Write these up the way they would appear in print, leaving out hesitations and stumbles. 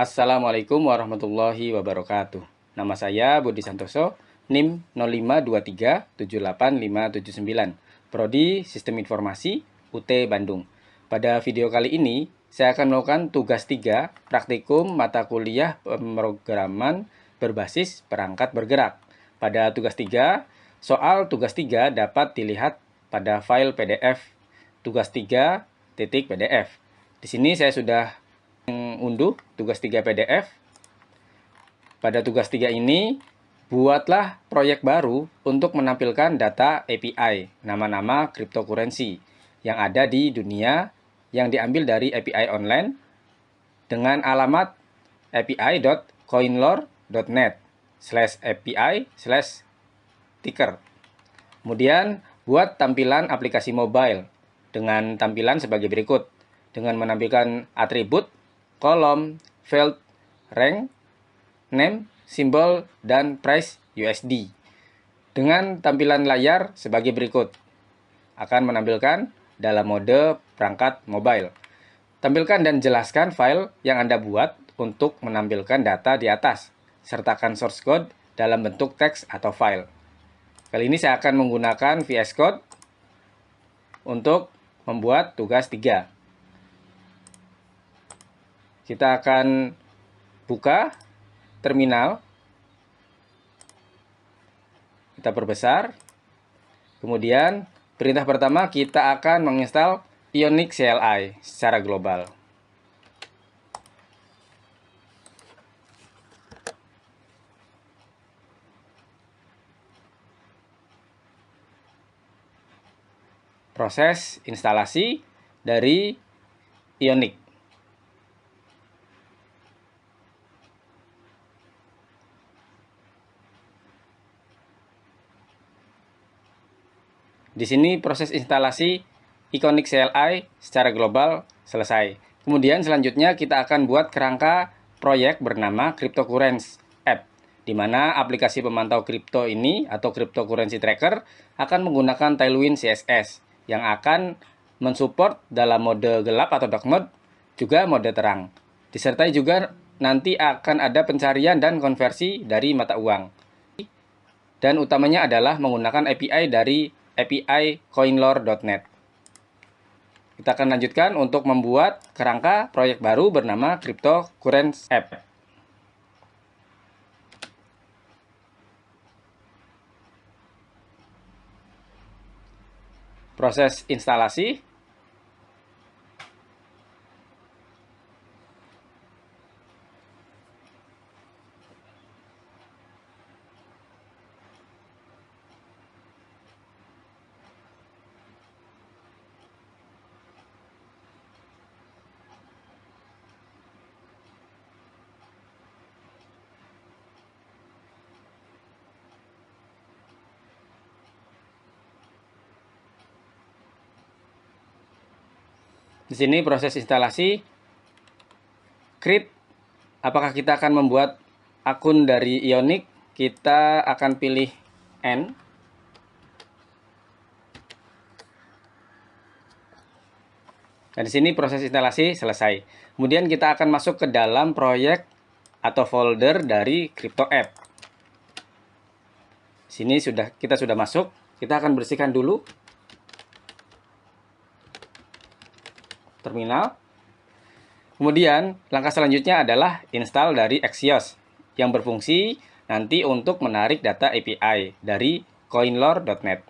Assalamualaikum warahmatullahi wabarakatuh. Nama saya Budi Santoso, NIM 0523785579, Prodi Sistem Informasi, UT Bandung. Pada video kali ini, saya akan melakukan tugas 3 praktikum mata kuliah pemrograman berbasis perangkat bergerak. Pada tugas 3, soal tugas 3 dapat dilihat pada file PDF tugas 3.pdf. Di sini saya sudah unduh tugas 3 PDF. Pada tugas 3 ini, buatlah proyek baru untuk menampilkan data API, nama-nama cryptocurrency yang ada di dunia yang diambil dari API online dengan alamat api.coinlore.net/api/ticker. Kemudian, buat tampilan aplikasi mobile dengan tampilan sebagai berikut, dengan menampilkan atribut, kolom, field, rank, name, simbol, dan price USD. Dengan tampilan layar sebagai berikut, akan menampilkan dalam mode perangkat mobile. Tampilkan dan jelaskan file yang Anda buat untuk menampilkan data di atas. Sertakan source code dalam bentuk teks atau file. Kali ini saya akan menggunakan VS Code untuk membuat tugas 3. Kita akan buka terminal. Kita perbesar. Kemudian, perintah pertama kita akan menginstal Ionic CLI secara global. Proses instalasi dari Ionic. Di sini proses instalasi Ionic CLI secara global selesai. Kemudian selanjutnya kita akan buat kerangka proyek bernama Cryptocurrency App, di mana aplikasi pemantau kripto ini atau cryptocurrency tracker akan menggunakan Tailwind CSS yang akan mensupport dalam mode gelap atau dark mode, juga mode terang. Disertai juga nanti akan ada pencarian dan konversi dari mata uang. Dan utamanya adalah menggunakan API dari API coinlore.net. Kita akan lanjutkan untuk membuat kerangka proyek baru bernama Cryptocurrency App. Proses instalasi. Di sini proses instalasi create. Apakah kita akan membuat akun dari Ionic? Kita akan pilih N. Dan di sini proses instalasi selesai. Kemudian kita akan masuk ke dalam proyek atau folder dari Crypto App. Di sini kita sudah masuk. Kita akan bersihkan dulu terminal. Kemudian, langkah selanjutnya adalah install dari Axios yang berfungsi nanti untuk menarik data API dari coinlore.net.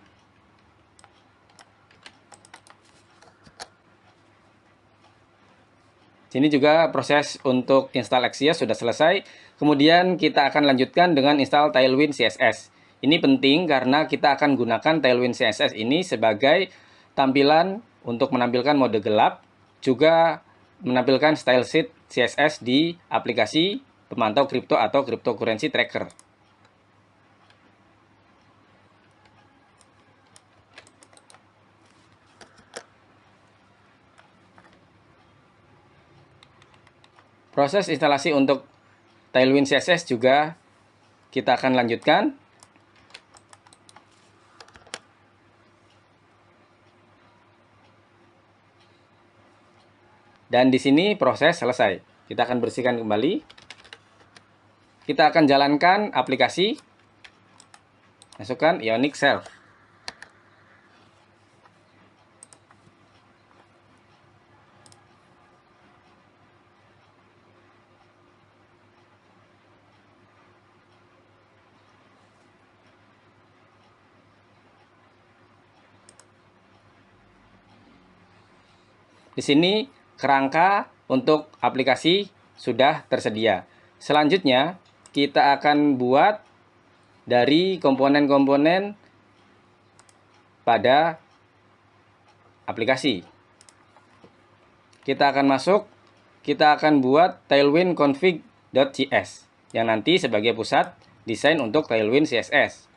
Sini juga proses untuk install Axios sudah selesai. Kemudian kita akan lanjutkan dengan install Tailwind CSS. Ini penting karena kita akan gunakan Tailwind CSS ini sebagai tampilan untuk menampilkan mode gelap, juga menampilkan style sheet CSS di aplikasi pemantau kripto atau cryptocurrency tracker. Proses instalasi untuk Tailwind CSS juga kita akan lanjutkan. Dan di sini proses selesai. Kita akan bersihkan kembali. Kita akan jalankan aplikasi. Masukkan Ionic Self. Di sini kerangka untuk aplikasi sudah tersedia. Selanjutnya kita akan buat dari komponen-komponen pada aplikasi. Kita akan masuk, kita akan buat Tailwind config.js yang nanti sebagai pusat desain untuk Tailwind CSS.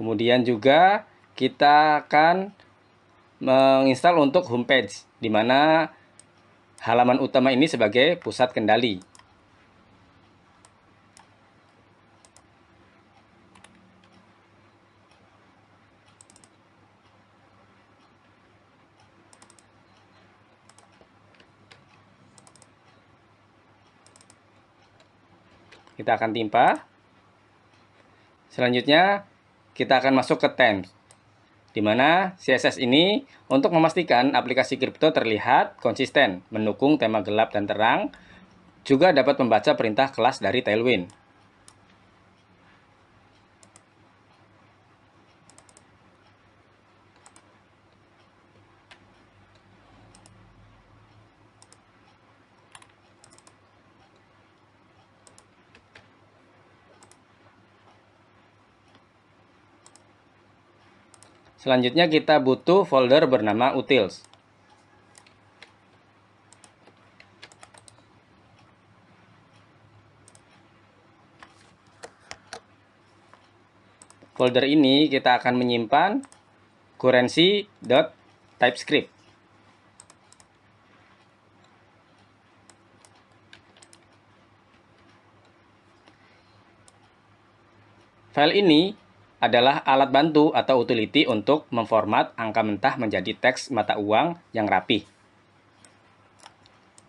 Kemudian juga kita akan menginstal untuk homepage, di mana halaman utama ini sebagai pusat kendali. Kita akan timpa. Selanjutnya kita akan masuk ke Themes, di mana CSS ini untuk memastikan aplikasi kripto terlihat konsisten, mendukung tema gelap dan terang, juga dapat membaca perintah kelas dari Tailwind. Selanjutnya kita butuh folder bernama utils. Folder ini kita akan menyimpan currency.typescript. File ini adalah alat bantu atau utility untuk memformat angka mentah menjadi teks mata uang yang rapi.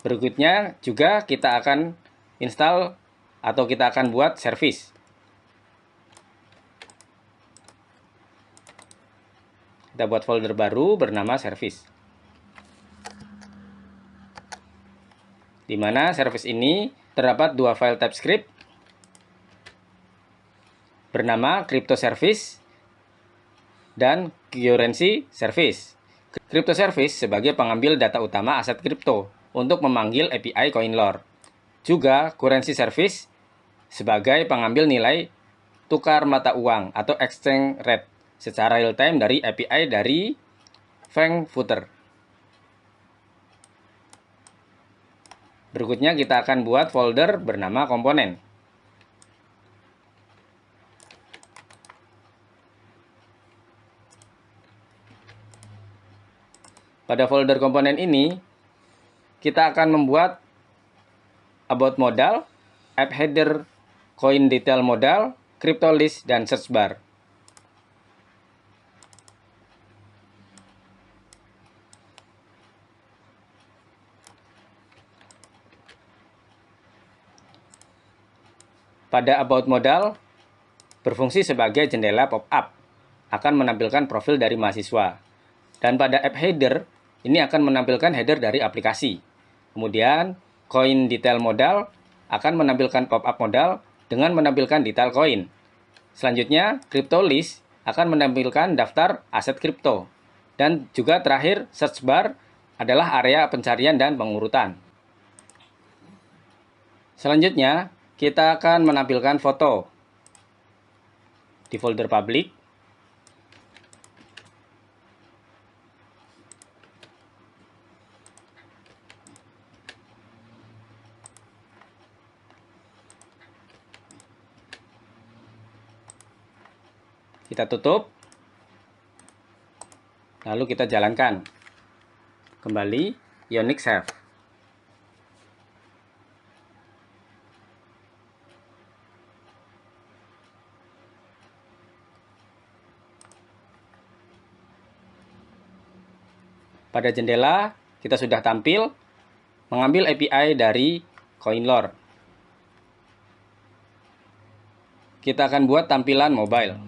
Berikutnya juga kita akan install atau kita akan buat service. Kita buat folder baru bernama service. Di mana service ini terdapat dua file TypeScript bernama Crypto Service dan Currency Service. Crypto Service sebagai pengambil data utama aset kripto untuk memanggil API CoinLore. Juga Currency Service sebagai pengambil nilai tukar mata uang atau exchange rate secara real time dari API dari Frankfurter. Berikutnya kita akan buat folder bernama komponen. Pada folder komponen ini, kita akan membuat about modal, app header, coin detail modal, crypto list, dan search bar. Pada about modal, berfungsi sebagai jendela pop-up, akan menampilkan profil dari mahasiswa. Dan pada app header, ini akan menampilkan header dari aplikasi. Kemudian, coin detail modal akan menampilkan pop-up modal dengan menampilkan detail koin. Selanjutnya, crypto list akan menampilkan daftar aset kripto. Dan juga terakhir, search bar adalah area pencarian dan pengurutan. Selanjutnya, kita akan menampilkan foto di folder public. Kita tutup, lalu kita jalankan kembali Ionic Self. Pada jendela, kita sudah tampil mengambil API dari CoinLore. Kita akan buat tampilan mobile.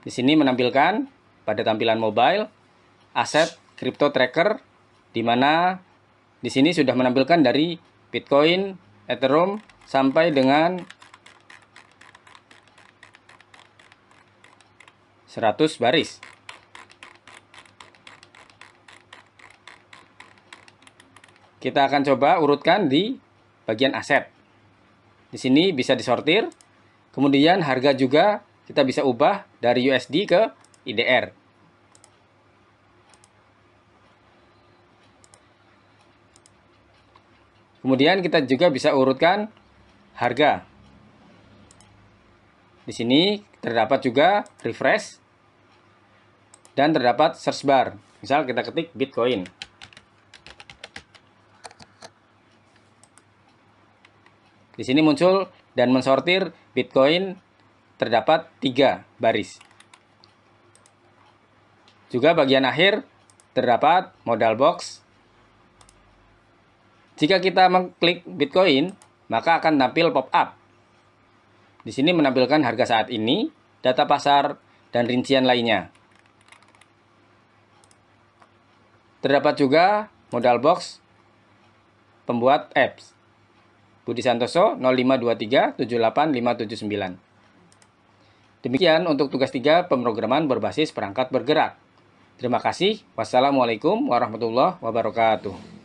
Di sini menampilkan pada tampilan mobile aset crypto tracker, di mana di sini sudah menampilkan dari Bitcoin, Ethereum sampai dengan 100 baris. Kita akan coba urutkan di bagian aset. Di sini bisa disortir, kemudian harga juga kita bisa ubah dari USD ke IDR. Kemudian kita juga bisa urutkan harga. Di sini terdapat juga refresh dan terdapat search bar. Misal kita ketik Bitcoin. Di sini muncul dan mensortir Bitcoin terdapat 3 baris. Juga bagian akhir terdapat modal box. Jika kita mengklik Bitcoin, maka akan tampil pop-up. Di sini menampilkan harga saat ini, data pasar, dan rincian lainnya. Terdapat juga modal box pembuat apps. Budi Santoso 052378579. Demikian untuk tugas 3 pemrograman berbasis perangkat bergerak. Terima kasih. Wassalamualaikum warahmatullahi wabarakatuh.